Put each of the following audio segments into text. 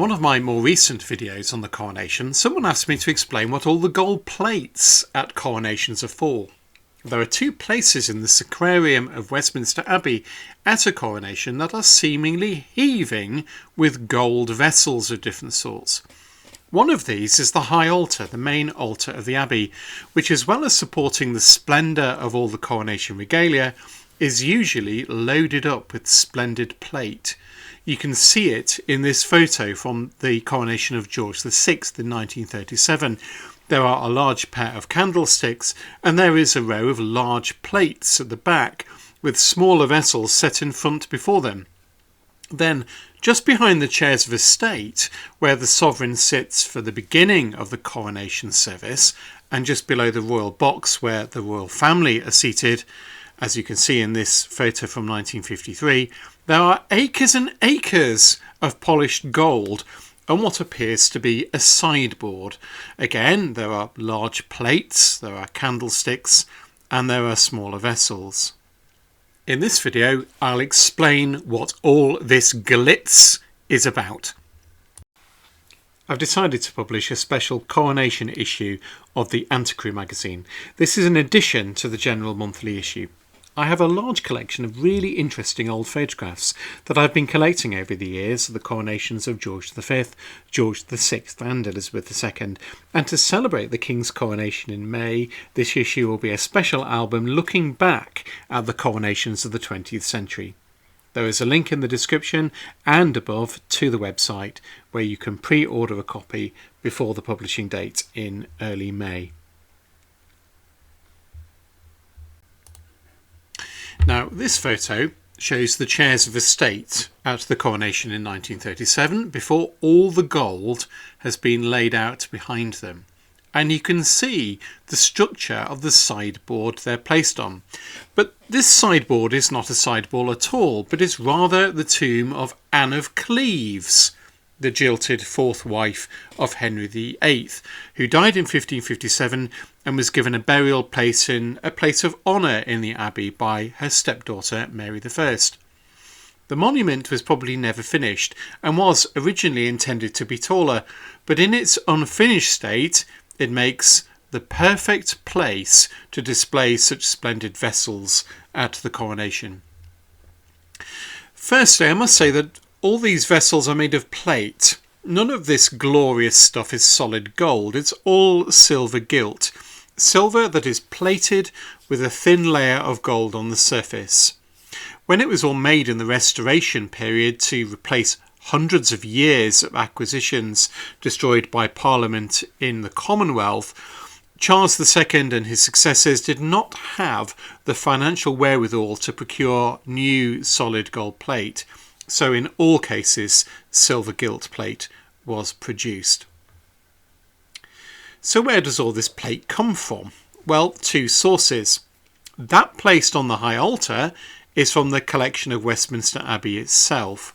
one of my more recent videos on the coronation, someone asked me to explain what all the gold plates at coronations are for. There are two places in the sacrarium of Westminster Abbey at a coronation that are seemingly heaving with gold vessels of different sorts. One of these is the high altar, the main altar of the Abbey, which, as well as supporting the splendour of all the coronation regalia, is usually loaded up with splendid plate. You can see it in this photo from the coronation of George VI in 1937. There are a large pair of candlesticks and there is a row of large plates at the back with smaller vessels set in front before them. Then, just behind the chairs of estate, where the sovereign sits for the beginning of the coronation service, and just below the royal box where the royal family are seated, as you can see in this photo from 1953, there are acres and acres of polished gold on what appears to be a sideboard. Again, there are large plates, there are candlesticks, and there are smaller vessels. In this video, I'll explain what all this glitz is about. I've decided to publish a special coronation issue of the Antiquary magazine. This is an addition to the general monthly issue. I have a large collection of really interesting old photographs that I've been collecting over the years of the coronations of George V, George VI and Elizabeth II, and to celebrate the King's coronation in May, this issue will be a special album looking back at the coronations of the 20th century. There is a link in the description and above to the website where you can pre-order a copy before the publishing date in early May. Now, this photo shows the chairs of estate at the coronation in 1937 before all the gold has been laid out behind them. And you can see the structure of the sideboard they're placed on. But this sideboard is not a sideboard at all, but is rather the tomb of Anne of Cleves, the jilted fourth wife of Henry VIII, who died in 1557 and was given a burial place in a place of honour in the abbey by her stepdaughter Mary I. The monument was probably never finished and was originally intended to be taller, but in its unfinished state it makes the perfect place to display such splendid vessels at the coronation. Firstly, I must say that all these vessels are made of plate. None of this glorious stuff is solid gold. It's all silver gilt. Silver that is plated with a thin layer of gold on the surface. When it was all made in the Restoration period to replace hundreds of years of acquisitions destroyed by Parliament in the Commonwealth, Charles II and his successors did not have the financial wherewithal to procure new solid gold plate. So in all cases, silver gilt plate was produced. So where does all this plate come from? Well, two sources. That placed on the high altar is from the collection of Westminster Abbey itself.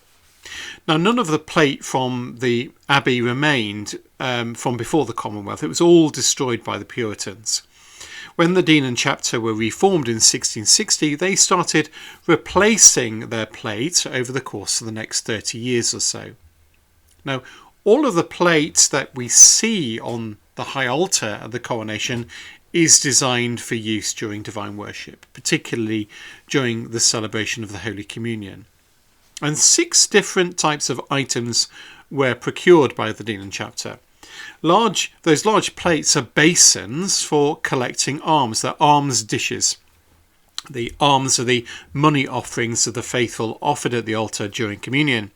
Now, none of the plate from the Abbey remained from before the Commonwealth. It was all destroyed by the Puritans. When the Dean and Chapter were reformed in 1660, they started replacing their plate over the course of the next 30 years or so. Now, all of the plate that we see on the high altar at the coronation is designed for use during divine worship, particularly during the celebration of the Holy Communion. And 6 different types of items were procured by the Dean and Chapter. Those large plates are basins for collecting alms. They're alms dishes. The alms are the money offerings of the faithful offered at the altar during communion.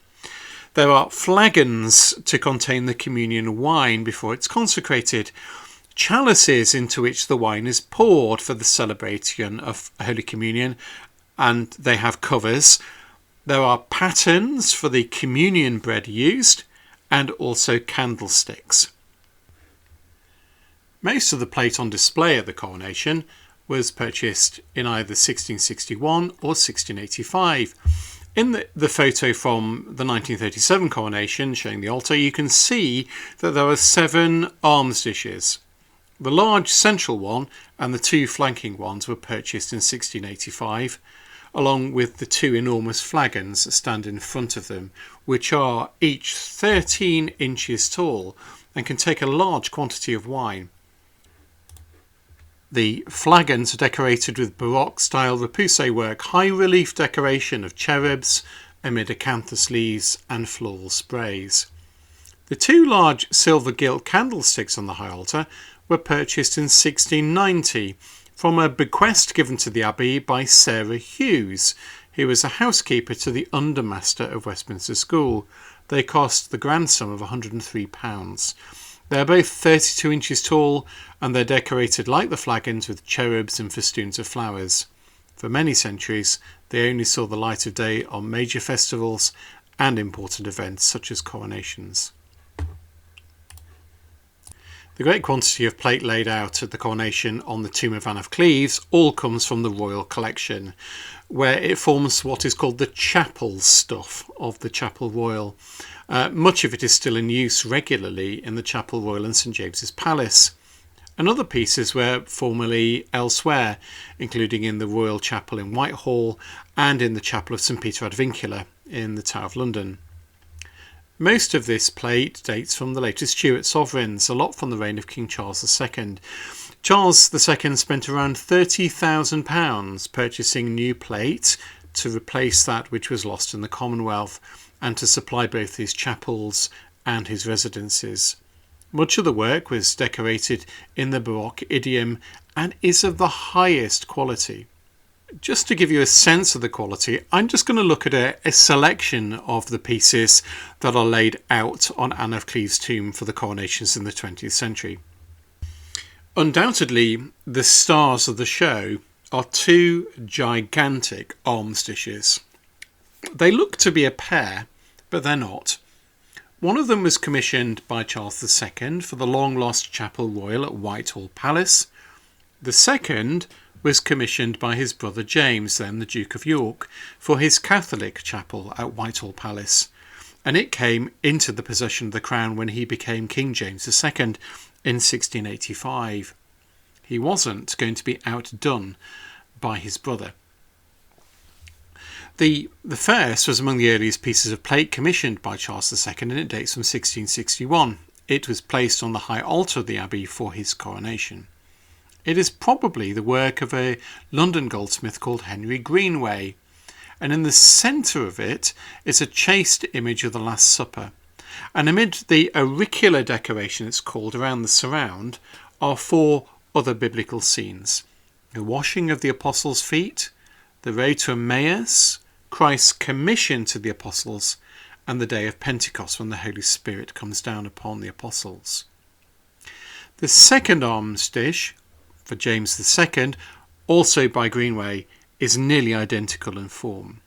There are flagons to contain the communion wine before it's consecrated. Chalices into which the wine is poured for the celebration of Holy Communion, and they have covers. There are patterns for the communion bread used, and also candlesticks. Most of the plate on display at the coronation was purchased in either 1661 or 1685. In the photo from the 1937 coronation showing the altar, you can see that there are 7 alms dishes. The large central one and the 2 flanking ones were purchased in 1685. along with the two enormous flagons that stand in front of them, which are each 13 inches tall and can take a large quantity of wine. The flagons are decorated with Baroque-style repoussé work, high-relief decoration of cherubs amid acanthus leaves and floral sprays. The two large silver gilt candlesticks on the high altar were purchased in 1690 from a bequest given to the abbey by Sarah Hughes, who was a housekeeper to the undermaster of Westminster School. They cost the grand sum of £103. They're both 32 inches tall, and they're decorated like the flagons with cherubs and festoons of flowers. For many centuries, they only saw the light of day on major festivals and important events such as coronations. The great quantity of plate laid out at the coronation on the tomb of Anne of Cleves all comes from the royal collection, where it forms what is called the chapel stuff of the Chapel Royal. Much of it is still in use regularly in the Chapel Royal in St James's Palace, and other pieces were formerly elsewhere, including in the Royal Chapel in Whitehall and in the Chapel of St Peter ad Vincula in the Tower of London. Most of this plate dates from the later Stuart sovereigns, a lot from the reign of King Charles II. Charles II spent around £30,000 purchasing new plate to replace that which was lost in the Commonwealth and to supply both his chapels and his residences. Much of the work was decorated in the Baroque idiom and is of the highest quality. Just to give you a sense of the quality, I'm just going to look at a selection of the pieces that are laid out on Anne of Cleves' tomb for the coronations in the 20th century. Undoubtedly, the stars of the show are two gigantic alms dishes. They look to be a pair, but they're not. One of them was commissioned by Charles II for the long-lost Chapel Royal at Whitehall Palace. The second was commissioned by his brother James, then the Duke of York, for his Catholic chapel at Whitehall Palace, and it came into the possession of the crown when he became King James II in 1685. He wasn't going to be outdone by his brother. The first was among the earliest pieces of plate commissioned by Charles II, and it dates from 1661. It was placed on the high altar of the abbey for his coronation. It is probably the work of a London goldsmith called Henry Greenway, and in the centre of it is a chaste image of the Last Supper. And amid the auricular decoration, it's called, around the surround, are four other biblical scenes: the washing of the apostles' feet, the road to Emmaus, Christ's commission to the apostles, and the day of Pentecost when the Holy Spirit comes down upon the apostles. The second alms dish, for James II, also by Greenway, is nearly identical in form.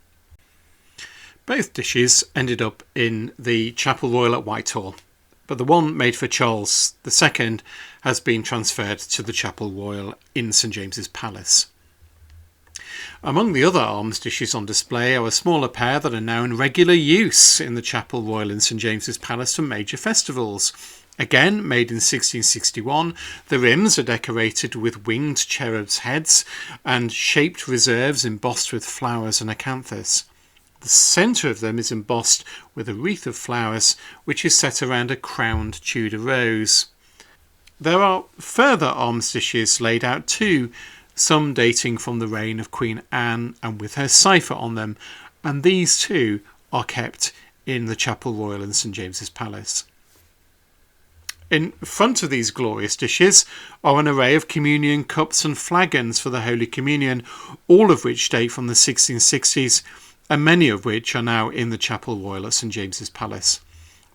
Both dishes ended up in the Chapel Royal at Whitehall, but the one made for Charles II has been transferred to the Chapel Royal in St James's Palace. Among the other alms dishes on display are a smaller pair that are now in regular use in the Chapel Royal in St James's Palace for major festivals. Again, made in 1661, the rims are decorated with winged cherubs' heads and shaped reserves embossed with flowers and acanthus. The centre of them is embossed with a wreath of flowers which is set around a crowned Tudor rose. There are further alms dishes laid out too, some dating from the reign of Queen Anne and with her cipher on them, and these too are kept in the Chapel Royal in St James's Palace. In front of these glorious dishes are an array of communion cups and flagons for the Holy Communion, all of which date from the 1660s, and many of which are now in the Chapel Royal at St James's Palace.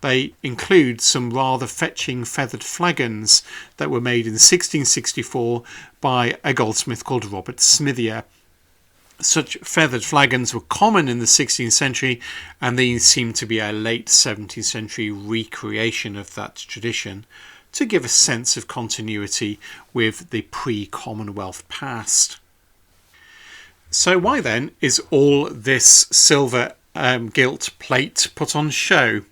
They include some rather fetching feathered flagons that were made in 1664 by a goldsmith called Robert Smithier. Such feathered flagons were common in the 16th century, and these seem to be a late 17th century recreation of that tradition to give a sense of continuity with the pre-Commonwealth past. So why then is all this silver gilt plate put on show?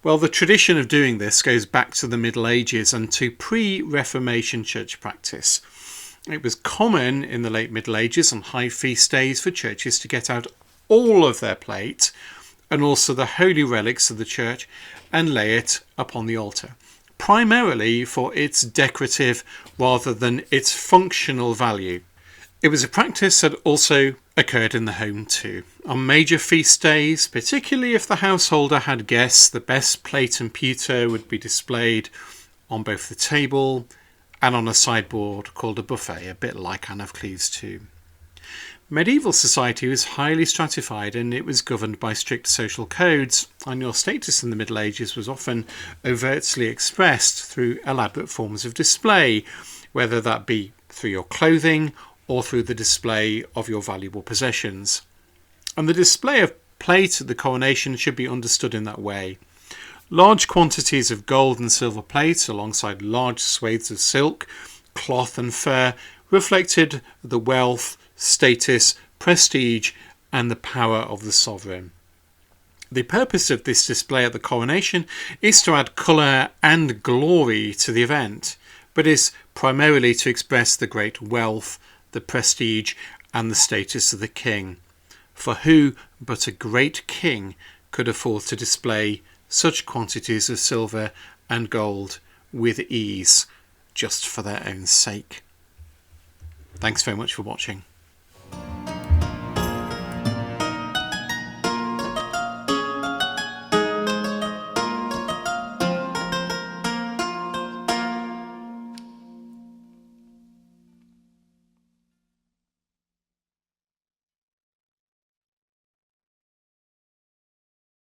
Well, the tradition of doing this goes back to the Middle Ages and to pre-Reformation church practice. It was common in the late Middle Ages on high feast days for churches to get out all of their plate and also the holy relics of the church and lay it upon the altar, primarily for its decorative rather than its functional value. It was a practice that also occurred in the home too. On major feast days, particularly if the householder had guests, the best plate and pewter would be displayed on both the table and on a sideboard called a buffet, a bit like Anne of Cleves too. Medieval society was highly stratified and it was governed by strict social codes, and your status in the Middle Ages was often overtly expressed through elaborate forms of display, whether that be through your clothing or through the display of your valuable possessions. And the display of plate at the coronation should be understood in that way. Large quantities of gold and silver plate alongside large swathes of silk, cloth and fur reflected the wealth, status, prestige and the power of the sovereign. The purpose of this display at the coronation is to add colour and glory to the event, but is primarily to express the great wealth, the prestige and the status of the king. For who but a great king could afford to display such quantities of silver and gold with ease, just for their own sake? Thanks very much for watching.